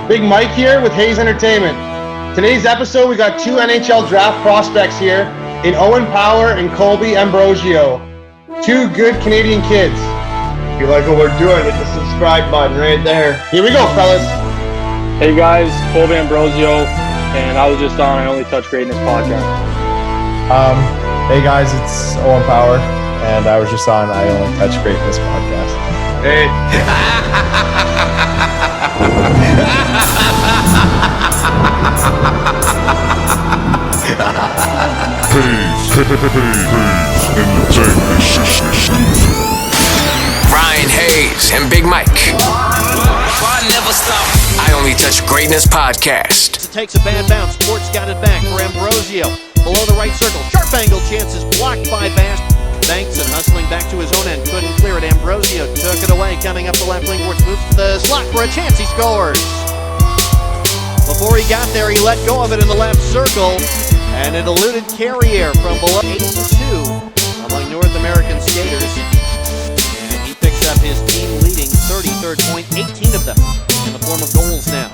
Big Mike here with Hayes Entertainment. Today's episode, we got two NHL draft prospects here in Owen Power and Colby Ambrosio. Two good Canadian kids. If you like what we're doing, hit the subscribe button right there. Here we go, fellas. Hey guys, Colby Ambrosio, and I was just on I Only Touch Greatness podcast. Hey guys, it's Owen Power, and I was just on I Only Touch Greatness podcast. Hey. Ryan Hayes and Big Mike. I Only Touch Greatness podcast. It takes a bad bounce. Sports got it back for Ambrosio. Below the right circle. Sharp angle chances blocked by Bass. Banks and hustling back to his own end. Couldn't clear it. Ambrosio took it away. Coming up the left wing. Moves to the slot for a chance. He scores. Before he got there, he let go of it in the left circle. And it eluded Carrier from below 8-2 among North American skaters. And he picks up his team-leading 33rd point, 18 of them in the form of goals now.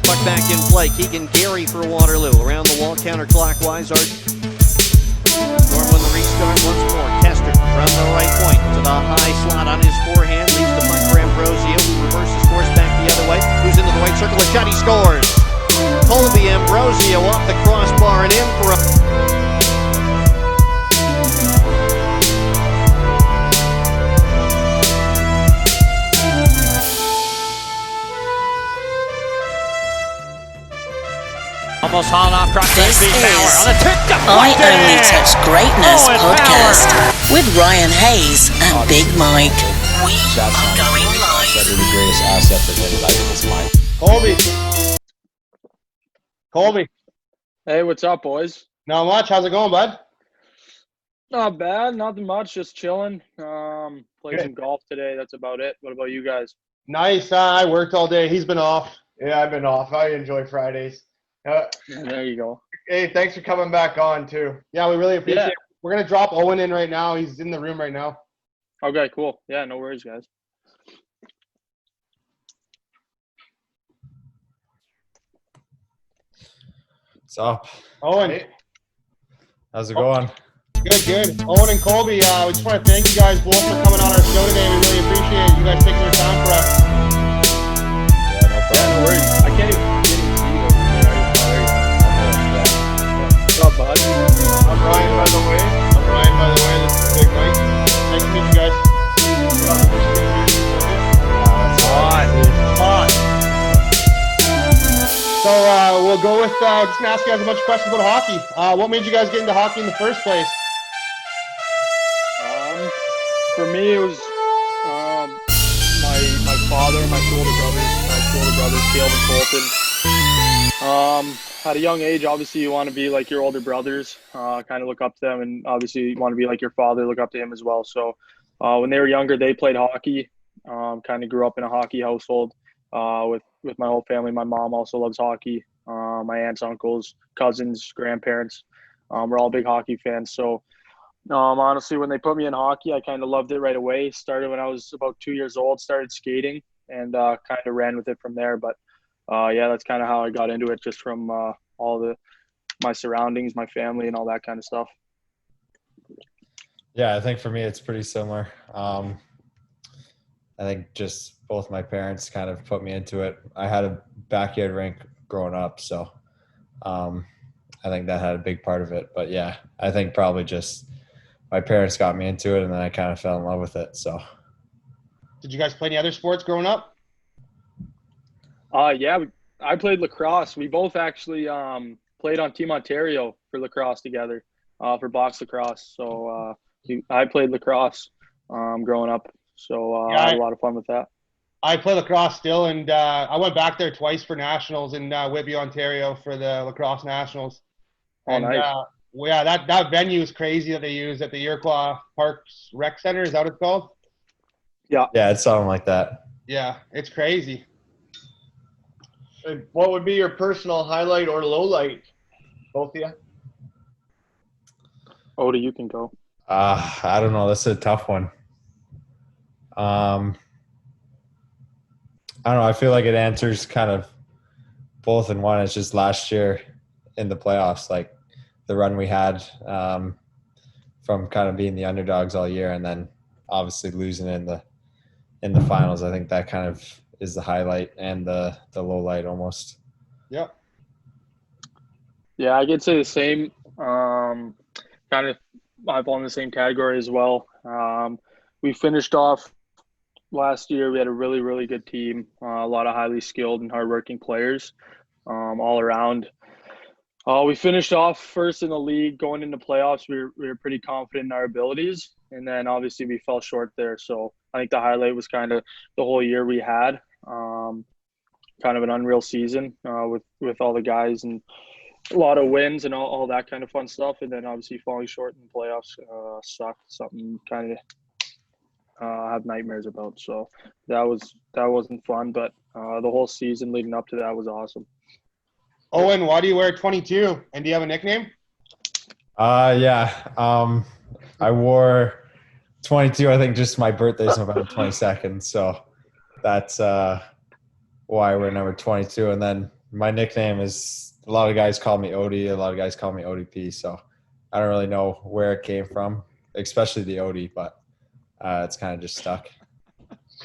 Puck back in play. Keegan Gary for Waterloo. Around the wall, counterclockwise. Norm on the restart once more. Kester from the right point to the high slot on his forehand. Leaves the puck for Ambrosio, who reverses course back the other way. Who's into the right circle? A shot, he scores. Colby Ambrosio off the crossbar and in for a... Almost hauling off cross. This is on a tick I Only Touch Greatness podcast with Ryan Hayes and Big Mike. We are going live. That'd be the greatest asset for him. I think it's mine. Colby. Hey, what's up, boys? Not much. How's it going, bud? Not bad, nothing much, just chilling. Played some golf today, that's about it. What about you guys? Nice. I worked all day. He's been off. Yeah, I've been off. I enjoy Fridays. There you go. Hey, thanks for coming back on, too. Yeah, we really appreciate it. We're going to drop Owen in right now. He's in the room right now. Okay, cool. Yeah, no worries, guys. What's up? Owen. Hey. How's it going? Good. Owen and Colby, we just want to thank you guys both for coming on our show today. We really appreciate you guys taking your time for us. Yeah, no problem. No worries. I can't even see you over there. What's up, bud? I'm Ryan, by the way. This is Big Mike. Nice to meet you guys. On. So we'll go with just going to ask you guys a bunch of questions about hockey. What made you guys get into hockey in the first place? For me, it was my father, my two older brothers, Caleb and Colton. At a young age, obviously, you want to be like your older brothers, kind of look up to them, and obviously, you want to be like your father, look up to him as well. So, when they were younger, they played hockey. Kind of grew up in a hockey household with my whole family. My mom also loves hockey. My aunts, uncles, cousins, grandparents, we're all big hockey fans. So, honestly, when they put me in hockey, I kind of loved it right away. Started when I was about 2 years old, started skating, and kind of ran with it from there. But yeah, that's kind of how I got into it, just from my surroundings, my family, and all that kind of stuff. Yeah, I think for me it's pretty similar. I think just both my parents kind of put me into it. I had a backyard rink growing up, so I think that had a big part of it. But yeah, I think probably just my parents got me into it, and then I kind of fell in love with it. So, Did you guys play any other sports growing up? Yeah, I played lacrosse. We both actually played on Team Ontario for lacrosse together, for box lacrosse. So I played lacrosse growing up. So I had a lot of fun with that. I play lacrosse still, and I went back there twice for nationals in Whitby, Ontario for the lacrosse nationals. And nice. Yeah, that venue is crazy that they use at the Iroquois Parks Rec Center. Is that what it's called? Yeah. yeah, it's something like that. Yeah, it's crazy. And what would be your personal highlight or low light? Both of you? Oda, you can go. I don't know. This is a tough one. I don't know. I feel like it answers kind of both in one. It's just last year in the playoffs, like the run we had from kind of being the underdogs all year, and then obviously losing in the finals. I think that kind of is the highlight and the low light almost. Yep. Yeah, I could say the same. Kind of, I fall in the same category as well. We finished off last year. We had a really, really good team. A lot of highly skilled and hardworking players all around. We finished off first in the league going into playoffs. We were pretty confident in our abilities, and then obviously we fell short there. So I think the highlight was kind of the whole year we had. Kind of an unreal season with all the guys and a lot of wins and all that kind of fun stuff. And then obviously falling short in the playoffs sucked. Something kind of have nightmares about. So that wasn't fun, but the whole season leading up to that was awesome. Owen, why do you wear 22? And do you have a nickname? Yeah. I wore 22. I think just my birthday's November 22nd, so that's why I wear number 22. And then my nickname is, a lot of guys call me Odie, a lot of guys call me ODP. So I don't really know where it came from, especially the Odie, but it's kind of just stuck.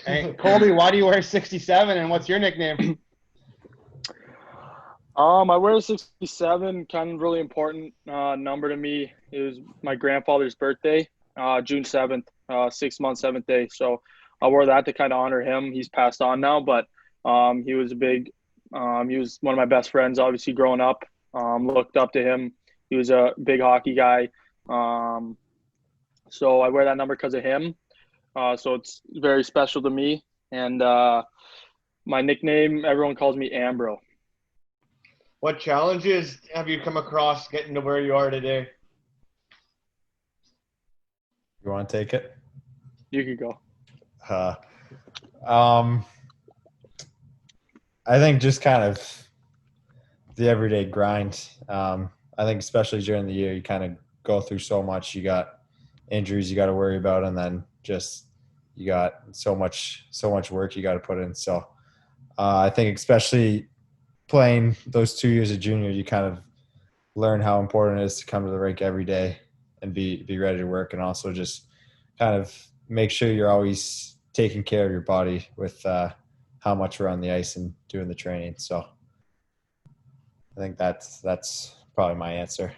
Hey, Colby, why do you wear 67? And what's your nickname? I wear 67, kind of really important number to me. It was my grandfather's birthday, June 7th, 6 months, 7th day. So I wore that to kind of honor him. He's passed on now, but he was he was one of my best friends, obviously, growing up. Looked up to him. He was a big hockey guy. So I wear that number because of him. So it's very special to me. And my nickname, everyone calls me Ambro. What challenges have you come across getting to where you are today? You want to take it? You could go. I think just kind of the everyday grind. I think especially during the year, you kind of go through so much. You got injuries you got to worry about, and then just you got so much work you got to put in. So I think especially playing those 2 years of junior, you kind of learn how important it is to come to the rink every day and be ready to work, and also just kind of make sure you're always taking care of your body with how much we're on the ice and doing the training. So I think that's probably my answer.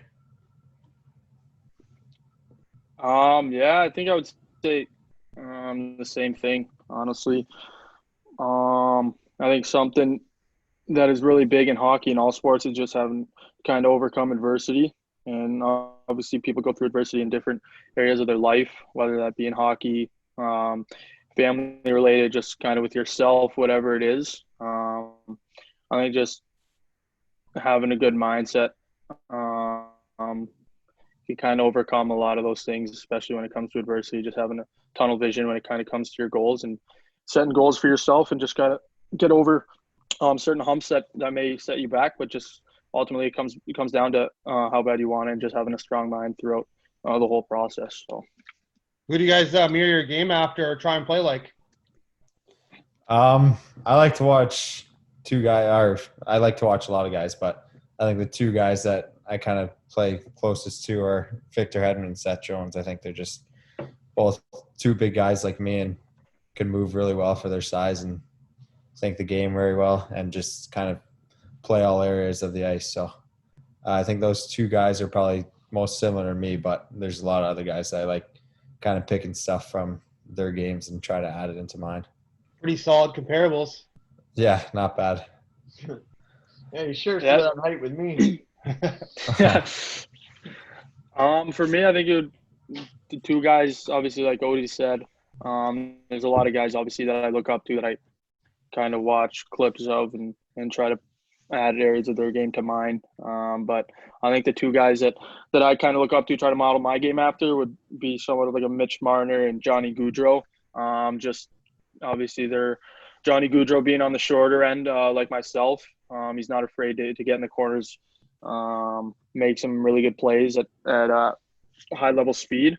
Yeah, I think I would say the same thing, honestly. I think something that is really big in hockey and all sports is just having kind of overcome adversity. And obviously people go through adversity in different areas of their life, whether that be in hockey, family related, just kind of with yourself, whatever it is. I think just having a good mindset, you kind of overcome a lot of those things, especially when it comes to adversity, just having a tunnel vision when it kind of comes to your goals and setting goals for yourself and just kind of get over certain humps that may set you back, but just ultimately it comes down to how bad you want it and just having a strong mind throughout the whole process. So, Who do you guys mirror your game after or try and play like? I like to watch I like to watch a lot of guys, but I think the two guys that I kind of play closest to are Victor Hedman and Seth Jones. I think they're just both two big guys like me and can move really well for their size and think the game very well and just kind of play all areas of the ice. So I think those two guys are probably most similar to me, but there's a lot of other guys that I like kind of picking stuff from their games and try to add it into mine. Pretty solid comparables. Yeah, not bad. Yeah, you sure still that height with me. For me, I think the two guys, obviously, like Odie said, there's a lot of guys, obviously, that I look up to that I kind of watch clips of and try to add areas of their game to mine. But I think the two guys that I kind of look up to, try to model my game after, would be somewhat of like a Mitch Marner and Johnny Gaudreau. Just obviously they're Johnny Gaudreau being on the shorter end, like myself. He's not afraid to get in the corners, make some really good plays at high level speed.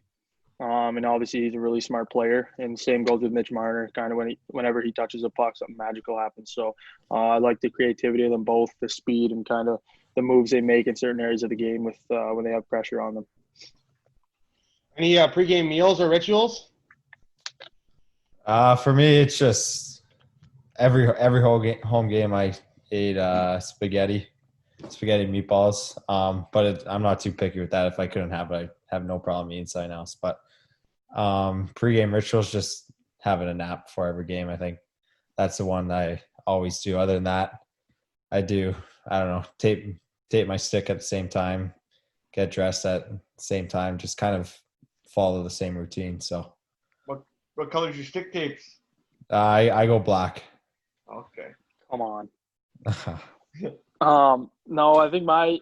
And obviously he's a really smart player. And same goes with Mitch Marner. Kind of whenever he touches a puck, something magical happens. So I like the creativity of them both, the speed, and kind of the moves they make in certain areas of the game with when they have pressure on them. Any pregame meals or rituals? For me, it's just every home game I ate spaghetti meatballs. But I'm not too picky with that. If I couldn't have it, I have no problem eating something else. But pregame rituals, just having a nap before every game. I think that's the one that I always do. Other than that, I don't know, tape my stick at the same time, get dressed at the same time, just kind of follow the same routine. So What color's your stick tapes? I go black. Okay. Come on. No, I think I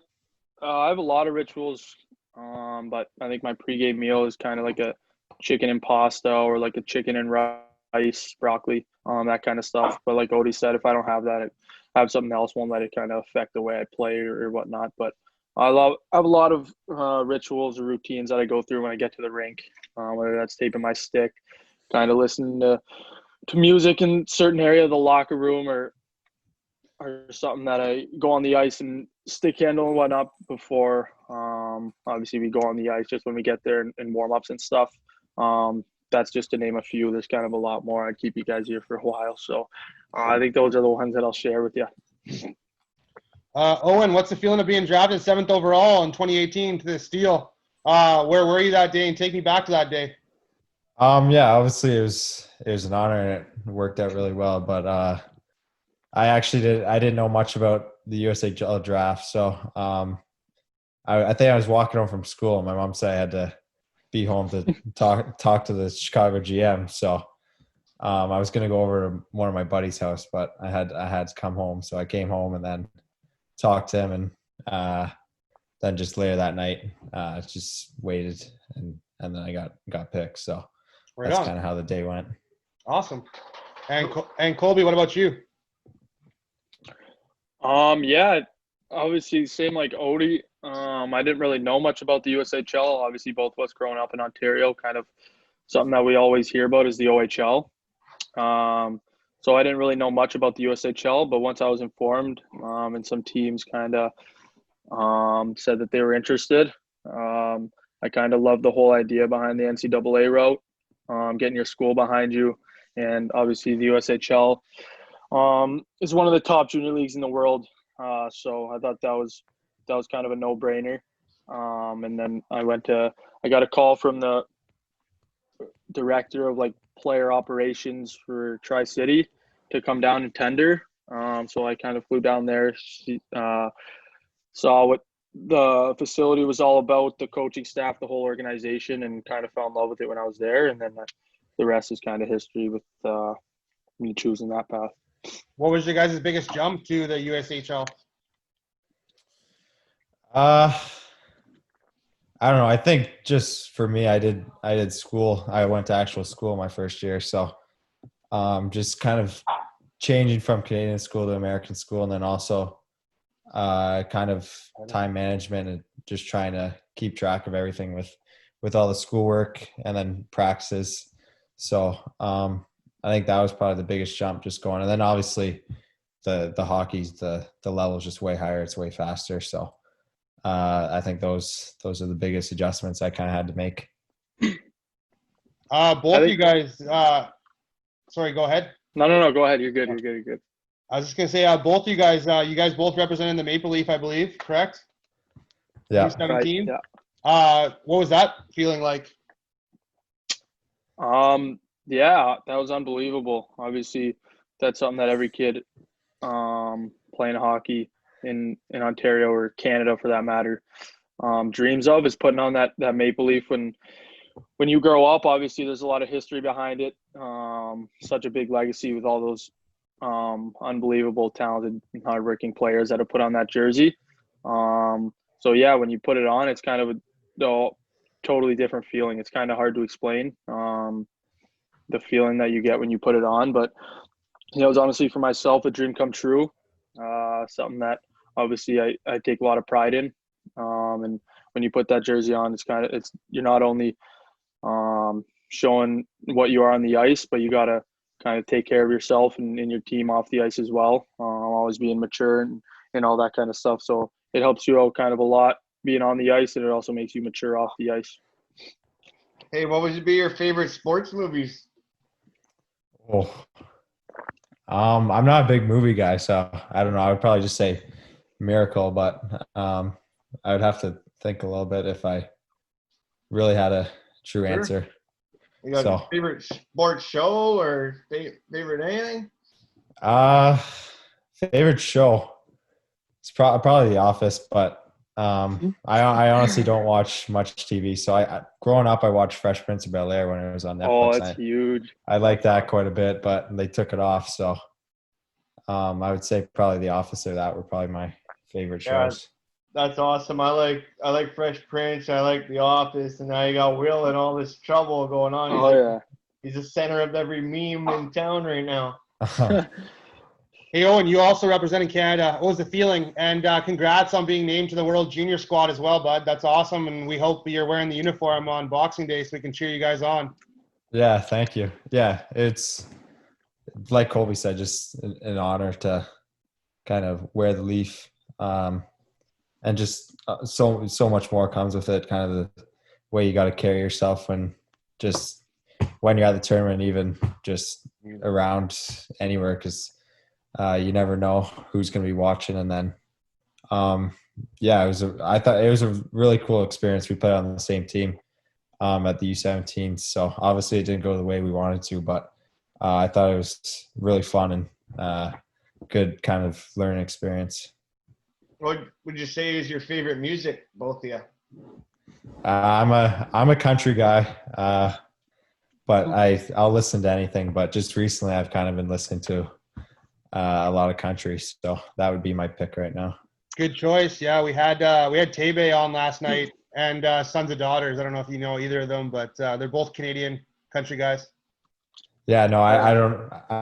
have a lot of rituals, but I think my pregame meal is kind of like a chicken and pasta or like a chicken and rice, broccoli, that kind of stuff. But like Odie said, if I don't have that, I have something else. Won't let it kind of affect the way I play or whatnot. But I have a lot of rituals or routines that I go through when I get to the rink, whether that's taping my stick, kind of listening to music in certain area of the locker room or something that I go on the ice and stick handle and whatnot before. Obviously, we go on the ice just when we get there and warm-ups and stuff. That's just to name a few. There's kind of a lot more. I'd keep you guys here for a while. So I think those are the ones that I'll share with you. Owen, what's the feeling of being drafted 7th overall in 2018 to the Steel? Where were you that day? And take me back to that day. Yeah, obviously it was an honor and it worked out really well. But I didn't know much about the USHL draft. So I think I was walking home from school and my mom said I had to be home to talk to the Chicago GM. So I was going to go over to one of my buddy's house, but I had to come home. So I came home and then talked to him, and then just later that night, just waited and then I got picked. So that's kind of how the day went. Awesome. And Colby, what about you? Yeah, obviously same like Odie. I didn't really know much about the USHL. Obviously, both of us growing up in Ontario, kind of something that we always hear about is the OHL. So I didn't really know much about the USHL, but once I was informed, and some teams kind of said that they were interested, I kind of love the whole idea behind the NCAA route, getting your school behind you, and obviously the USHL is one of the top junior leagues in the world. So I thought that was kind of a no-brainer. And then I got a call from the director of like player operations for Tri-City to come down and tender. So I kind of flew down there, saw what the facility was all about, the coaching staff, the whole organization, and kind of fell in love with it when I was there. And then the rest is kind of history with me choosing that path. What was your guys' biggest jump to the USHL? I don't know. I think just for me, I did school. I went to actual school my first year. So just kind of changing from Canadian school to American school, and then also kind of time management and just trying to keep track of everything with all the schoolwork and then practices. So I think that was probably the biggest jump, just going. And then obviously the hockey's the level is just way higher. It's way faster. So I think those are the biggest adjustments I kind of had to make. You guys, sorry, go ahead. No, go ahead. You're good. You're good. I was just going to say, both you guys both represented the Maple Leaf, I believe, correct? Yeah. 2017. Right, yeah. What was that feeling like? Yeah, that was unbelievable. Obviously, that's something that every kid playing hockey in Ontario or Canada, for that matter, dreams of, is putting on that Maple Leaf when you grow up. Obviously, there's a lot of history behind it. Such a big legacy with all those unbelievable, talented, and hardworking players that have put on that jersey. So yeah, when you put it on, it's kind of a totally different feeling. It's kind of hard to explain the feeling that you get when you put it on, but it was honestly for myself a dream come true. Something that obviously I take a lot of pride in. And when you put that jersey on, you're not only showing what you are on the ice, but you got to kind of take care of yourself and your team off the ice as well. Always being mature and all that kind of stuff. So it helps you out kind of a lot being on the ice, and it also makes you mature off the ice. Hey, what would be your favorite sports movies? Oh, I'm not a big movie guy, so I don't know. I would probably just say Miracle, but I would have to think a little bit if I really had a true answer. You got a favorite sports show or favorite anything? Favorite show. It's probably The Office, but I honestly don't watch much TV. So I growing up, I watched Fresh Prince of Bel-Air when it was on Netflix. Oh, that's huge. I like that quite a bit, but they took it off. So I would say probably The Office or that were probably my favorite shows. That's awesome. I like Fresh Prince. I like The Office, and now you got Will and all this trouble going on. He's the center of every meme in town right now. Hey, Owen, you also representing Canada. What was the feeling? And congrats on being named to the World Junior Squad as well, bud. That's awesome, and we hope you're wearing the uniform on Boxing Day so we can cheer you guys on. Yeah, thank you. Yeah, it's like Colby said, just an honor to kind of wear the leaf, and just so much more comes with it. Kind of the way you got to carry yourself when you're at the tournament, even just around anywhere, because you never know who's going to be watching. And then, I thought it was a really cool experience. We played on the same team at the U17. So obviously it didn't go the way we wanted to, but I thought it was really fun and good kind of learning experience. What would you say is your favorite music, both of you? I'm a country guy, but I'll listen to anything. But just recently, I've kind of been listening to a lot of country, so that would be my pick right now. Good choice. Yeah, we had Tebe on last night and Sons of Daughters. I don't know if you know either of them, but they're both Canadian country guys. Yeah, no, I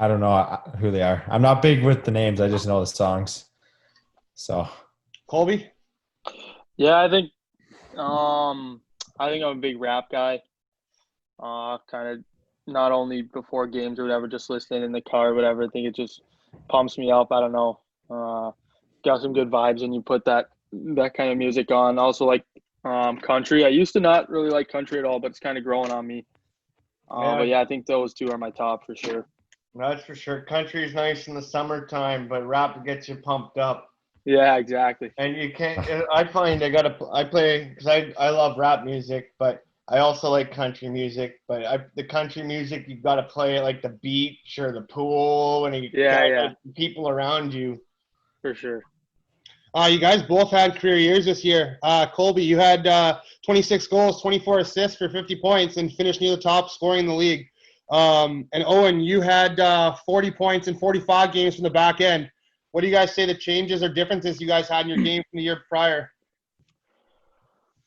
don't know who they are. I'm not big with the names. I just know the songs. So, Colby? Yeah, I think I'm a big rap guy. Kind of not only before games or whatever, just listening in the car or whatever. I think it just pumps me up. I don't know. Got some good vibes, and you put that kind of music on. Also like country. I used to not really like country at all, but it's kind of growing on me. But yeah, I think those two are my top for sure. That's for sure. Country is nice in the summertime, but rap gets you pumped up. Yeah, exactly. And you can't. I find I play because I love rap music, but I also like country music. But the country music, you've got to play at like the beach or the pool, and like people around you. For sure. You guys both had career years this year. Colby, you had 26 goals, 24 assists for 50 points, and finished near the top scoring in the league. And Owen, you had 40 points in 45 games from the back end. What do you guys say the changes or differences you guys had in your game from the year prior?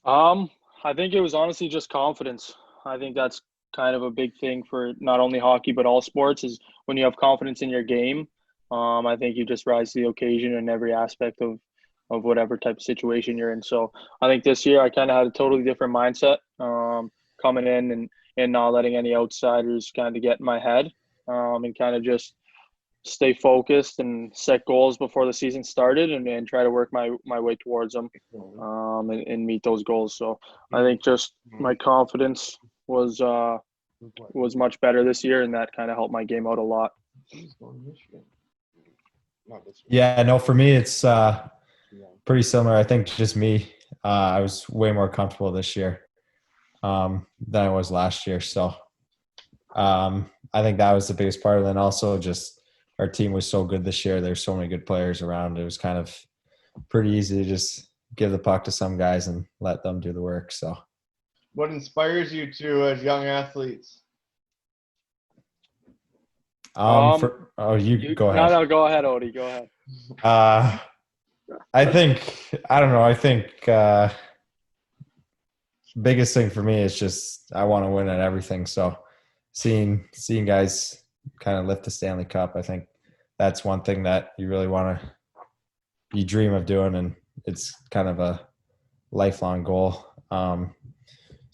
I think it was honestly just confidence. I think that's kind of a big thing for not only hockey but all sports is when you have confidence in your game. I think you just rise to the occasion in every aspect of whatever type of situation you're in. So I think this year I kind of had a totally different mindset coming in and not letting any outsiders kind of get in my head and kind of just stay focused and set goals before the season started and try to work my way towards them and meet those goals. So I think just my confidence was much better this year, and that kind of helped my game out a lot. Yeah, no, for me, it's pretty similar. I think just me, I was way more comfortable this year than I was last year. So I think that was the biggest part. And then also just our team was so good this year. There's so many good players around. It was kind of pretty easy to just give the puck to some guys and let them do the work. So what inspires you to as young athletes? You go ahead. No, go ahead, Odie. Go ahead. I think biggest thing for me is just I want to win at everything. So seeing guys kind of lift the Stanley Cup, I think that's one thing that you really you dream of doing, and it's kind of a lifelong goal.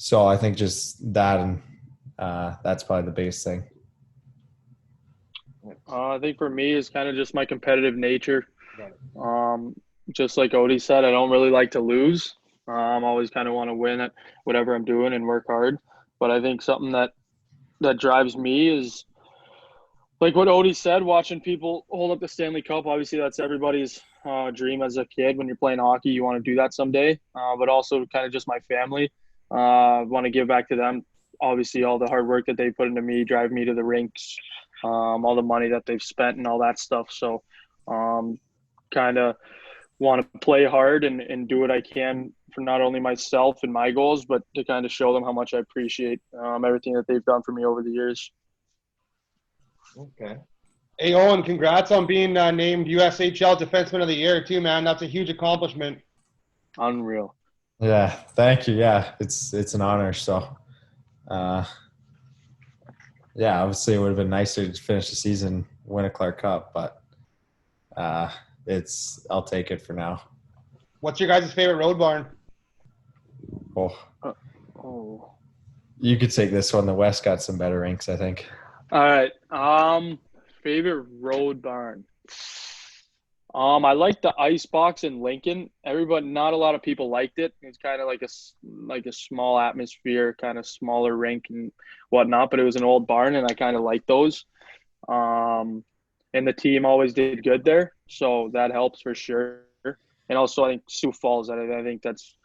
So I think just that, and that's probably the biggest thing. I think for me is kind of just my competitive nature. Just like Odie said, I don't really like to lose. I always kind of want to win at whatever I'm doing and work hard. But I think something that drives me is like what Odie said, watching people hold up the Stanley Cup. Obviously, that's everybody's dream as a kid. When you're playing hockey, you want to do that someday. But also kind of just my family. Want to give back to them. Obviously, all the hard work that they put into me, drive me to the rinks, all the money that they've spent and all that stuff. So kind of want to play hard and do what I can for not only myself and my goals, but to kind of show them how much I appreciate everything that they've done for me over the years. Okay. Hey, Owen, congrats on being named USHL Defenseman of the Year, too, man. That's a huge accomplishment. Unreal. Yeah, thank you. Yeah, it's an honor. So, yeah, obviously it would have been nicer to finish the season, win a Clark Cup, but I'll take it for now. What's your guys' favorite road barn? You could take this one. The West got some better rinks, I think. All right. Favorite road barn. I like the ice box in Lincoln. Not a lot of people liked it. It's kind of like a small atmosphere, kind of smaller rink and whatnot. But it was an old barn, and I kind of like those. And the team always did good there, so that helps for sure. And also, I think Sioux Falls. I think that's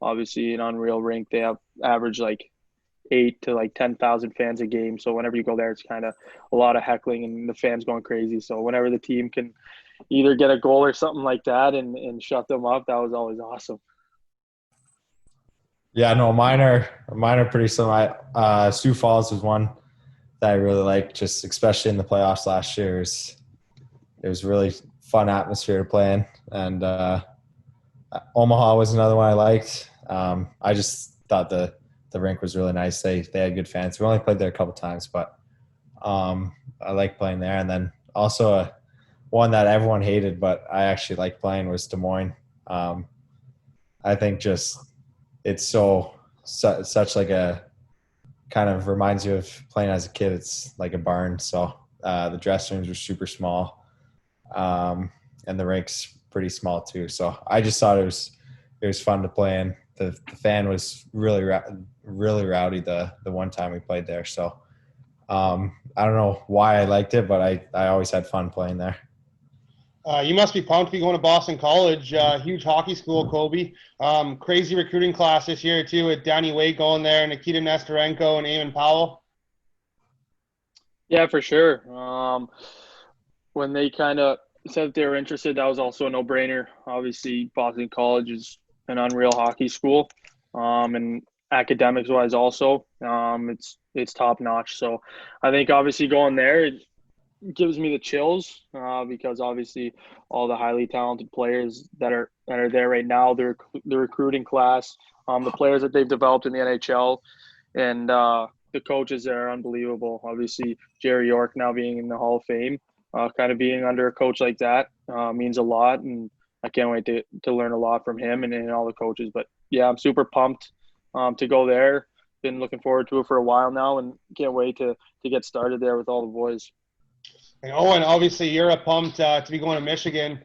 obviously an unreal rink. They have average like 8 to 10,000 fans a game. So whenever you go there, it's kind of a lot of heckling and the fans going crazy. So whenever the team can either get a goal or something like that and shut them up, that was always awesome. Yeah, no, mine are pretty similar. Sioux Falls was one that I really liked, just especially in the playoffs last year. It was really fun atmosphere to play in. And Omaha was another one I liked. I just thought the rink was really nice. They had good fans. We only played there a couple times, but I like playing there. And then also one that everyone hated, but I actually liked playing was Des Moines. I think just it's such like a kind of reminds you of playing as a kid. It's like a barn. So the dressing rooms were super small, and the rink's pretty small too. So I just thought it was fun to play in. The fan was really rowdy the one time we played there. So I don't know why I liked it, but I always had fun playing there. You must be pumped to be going to Boston College. Huge hockey school, Colby. Crazy recruiting class this year, too, with Danny Wade going there, Nikita Nesterenko, and Eamon Powell. Yeah, for sure. When they kind of said they were interested, that was also a no-brainer. Obviously, Boston College is an unreal hockey school, and academics-wise also, it's top-notch. So I think obviously going there, it gives me the chills because obviously all the highly talented players that are there right now, the recruiting class, the players that they've developed in the NHL, and the coaches there are unbelievable. Obviously, Jerry York now being in the Hall of Fame, kind of being under a coach like that means a lot, and I can't wait to learn a lot from him and all the coaches. But yeah, I'm super pumped to go there. Been looking forward to it for a while now, and can't wait to get started there with all the boys. And Owen, obviously, you're pumped to be going to Michigan.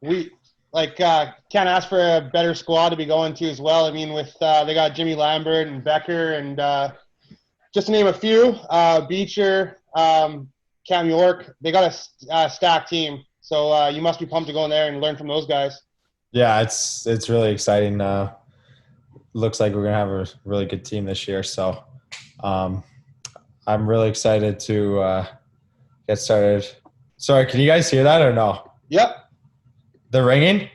We can't ask for a better squad to be going to as well. I mean, with they got Jimmy Lambert and Becker and just to name a few, Beecher, Cam York. They got a stacked team. So you must be pumped to go in there and learn from those guys. Yeah, it's really exciting. Looks like we're gonna have a really good team this year. So I'm really excited to get started. Sorry, can you guys hear that or no? Yep. The ringing?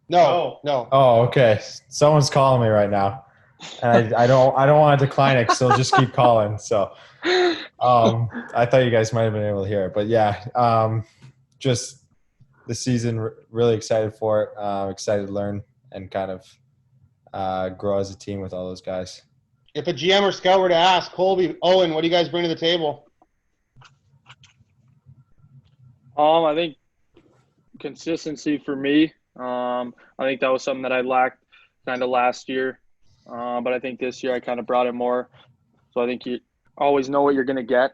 No. Oh, okay. Someone's calling me right now, and I don't want to decline it, so just keep calling. So I thought you guys might have been able to hear it, but yeah, just the season. Really excited for it. Excited to learn and kind of grow as a team with all those guys. If a GM or scout were to ask, Colby, Owen, what do you guys bring to the table? I think consistency for me. I think that was something that I lacked kind of last year. But I think this year I kind of brought it more. So I think you always know what you're going to get.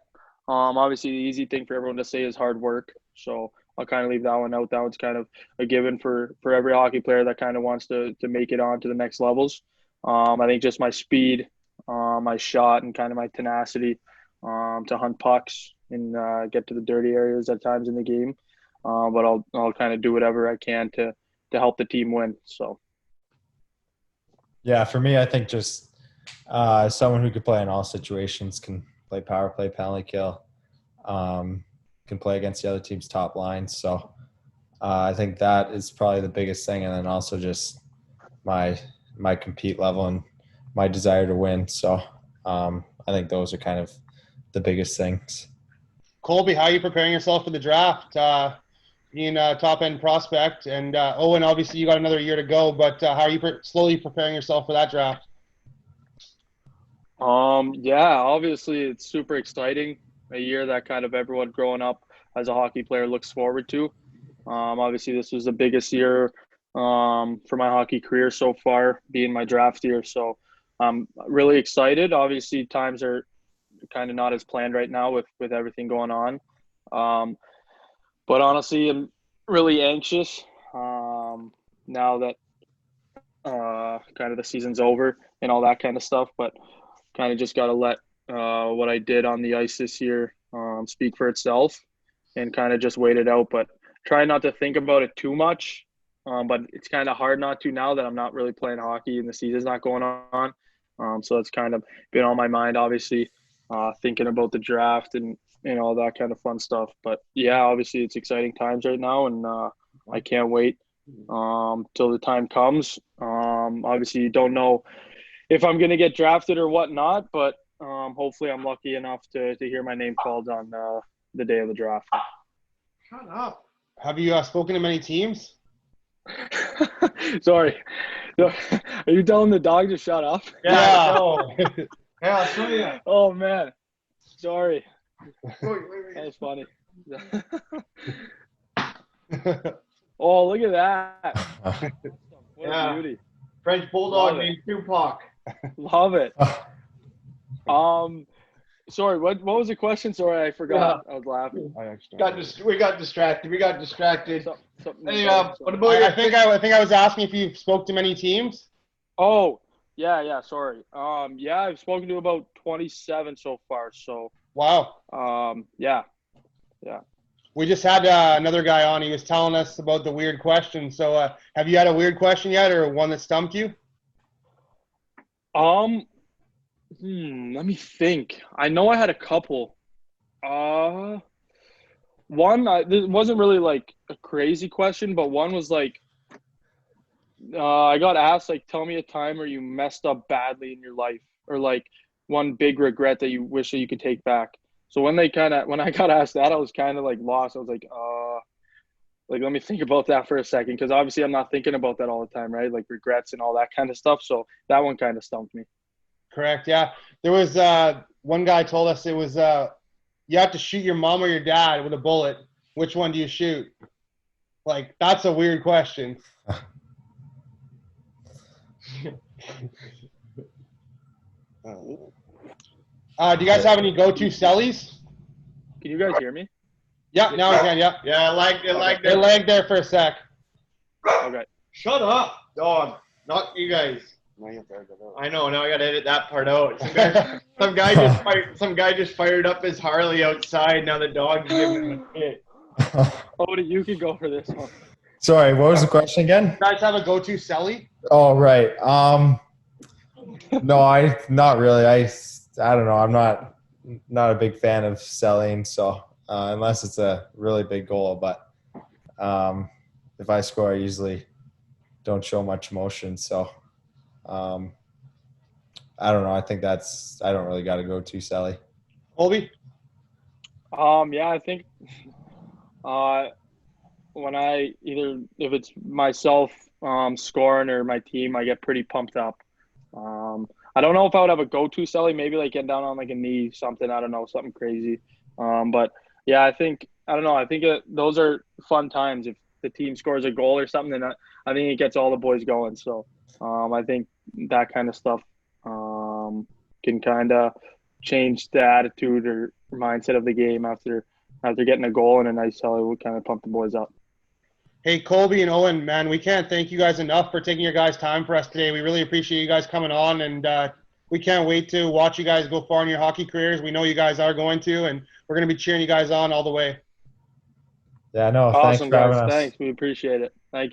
Obviously, the easy thing for everyone to say is hard work. So I'll kind of leave that one out. That one's kind of a given for every hockey player that kind of wants to make it on to the next levels. I think just my speed, my shot, and kind of my tenacity to hunt pucks and get to the dirty areas at times in the game. But I'll kind of do whatever I can to help the team win. So. Yeah, for me, I think just someone who could play in all situations, can play power play, penalty kill, can play against the other team's top line. So I think that is probably the biggest thing. And then also just my compete level and my desire to win. So I think those are kind of the biggest things. Colby, how are you preparing yourself for the draft? Being a top-end prospect, and Owen, obviously you got another year to go, but how are you slowly preparing yourself for that draft? Yeah, obviously it's super exciting. A year that kind of everyone growing up as a hockey player looks forward to. Obviously this was the biggest year for my hockey career so far, being my draft year. So I'm really excited. Obviously times are kind of not as planned right now with everything going on. But honestly, I'm really anxious now that kind of the season's over and all that kind of stuff. But kind of just got to let what I did on the ice this year speak for itself and kind of just wait it out. But try not to think about it too much. But it's kind of hard not to now that I'm not really playing hockey and the season's not going on. So it's kind of been on my mind, obviously, thinking about the draft and all that kind of fun stuff. But yeah, obviously it's exciting times right now, and I can't wait till the time comes. Obviously you don't know if I'm going to get drafted or whatnot, but hopefully I'm lucky enough to hear my name called on the day of the draft. Shut up. Have you spoken to many teams? Sorry. Are you telling the dog to shut up? Yeah. Yeah, I'll show you. Oh, man. Sorry. Wait. That was funny. Oh, look at that. What a beauty. French Bulldog named Tupac. Love it. Sorry, what was the question? Sorry, I forgot. I was laughing. We got distracted. Hey, what about I think I was asking if you spoke to many teams. Oh, yeah, sorry. Yeah, I've spoken to about 27 so far. So Wow. Yeah. We just had another guy on. He was telling us about the weird question. So have you had a weird question yet, or one that stumped you? Let me think. I know I had a couple. One, this wasn't really like a crazy question, but one was like, I got asked, like, tell me a time where you messed up badly in your life, or like one big regret that you wish that you could take back. So when I got asked that, I was kind of like lost. I was like, let me think about that for a second, because obviously I'm not thinking about that all the time, right? Like regrets and all that kind of stuff. So that one kind of stumped me. Correct. Yeah. There was one guy told us it was you have to shoot your mom or your dad with a bullet. Which one do you shoot? Like, that's a weird question. Do you guys have any go-to sellies? Can you guys hear me? Yeah, now we can. Yeah. Yeah, I like It lagged there for a sec. Okay. Shut up, dog. Not you guys. I know. Now I gotta edit that part out. Some guy just fired up his Harley outside. Now the dog's giving him a hit. Odie, you can go for this one. Sorry, what was the question again? You guys have a go-to selly? Oh, right. No, not really. I don't know. I'm not a big fan of selling, so unless it's a really big goal. But if I score, I usually don't show much emotion. So I don't know. I think I don't really got to go too Sally. Colby? Yeah, I think when if it's myself scoring or my team, I get pretty pumped up. I don't know if I would have a go-to Sally, maybe like getting down on like a knee, something, I don't know, something crazy. But yeah, I think those are fun times. If the team scores a goal or something, then I think it gets all the boys going. So I think that kind of stuff can kind of change the attitude or mindset of the game after getting a goal and a nice celly would kind of pump the boys up. Hey, Colby and Owen, man, we can't thank you guys enough for taking your guys' time for us today. We really appreciate you guys coming on, and we can't wait to watch you guys go far in your hockey careers. We know you guys are going to, and we're going to be cheering you guys on all the way. Yeah, no, Awesome, thanks for having guys. us. Thanks. We appreciate it. Thank you.